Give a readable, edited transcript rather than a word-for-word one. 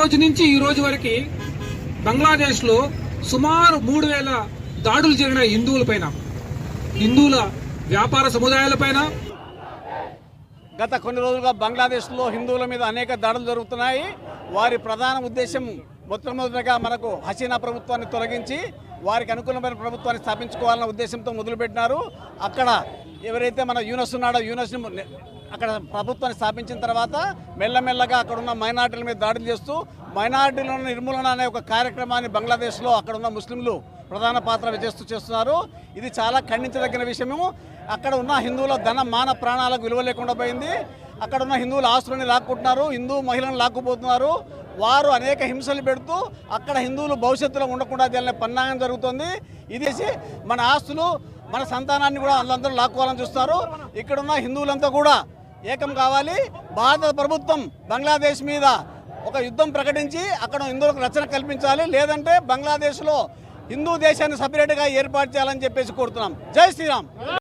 రోజు నుంచి ఈ రోజు వరకు బంగ్లాదేశ్లో సుమారు 3000 దాడులు జరిగిన హిందువుల వ్యాపార సముదాయాలపైన. గత కొన్ని రోజులుగా బంగ్లాదేశ్లో హిందువుల మీద అనేక దాడులు జరుగుతున్నాయి. వారి ప్రధాన ఉద్దేశం మొట్టమొదటిగా మనకు హసీనా ప్రభుత్వాన్ని తొలగించి వారికి అనుకూలమైన ప్రభుత్వాన్ని స్థాపించుకోవాలన్న ఉద్దేశంతో మొదలుపెట్టినారు. అక్కడ ఎవరైతే మన యూనస్ ఉన్నాడో యూనస్ని అక్కడ ప్రభుత్వాన్ని స్థాపించిన తర్వాత మెల్లమెల్లగా అక్కడ ఉన్న మైనార్టీల మీద దాడులు చేస్తూ మైనార్టీల నిర్మూలన అనే ఒక కార్యక్రమాన్ని బంగ్లాదేశ్లో అక్కడ ఉన్న ముస్లింలు ప్రధాన పాత్ర చేస్తున్నారు. ఇది చాలా ఖండించదగిన విషయము. అక్కడ ఉన్న హిందువుల ధన మాన ప్రాణాలకు విలువ లేకుండా పోయింది. అక్కడ ఉన్న హిందువుల ఆస్తులని లాక్కుంటున్నారు, హిందూ మహిళలను లాక్కుపోతున్నారు. వారు అనేక హింసలు పెడుతూ అక్కడ హిందువులు భవిష్యత్తులో ఉండకుండా దీని పన్నాగం జరుగుతుంది. ఇది మన ఆస్తులు మన సంతానాన్ని కూడా వాళ్ళందరూ లాక్కోవాలని చూస్తారు. ఇక్కడున్న హిందువులంతా కూడా ఏకం కావాలి. భారత ప్రభుత్వం బంగ్లాదేశ్ మీద ఒక యుద్ధం ప్రకటించి అక్కడ హిందువులకు రక్షణ కల్పించాలి. లేదంటే బంగ్లాదేశ్లో హిందూ దేశాన్ని సపరేట్గా ఏర్పాటు చేయాలని చెప్పేసి కోరుతున్నాం. జై శ్రీరామ్.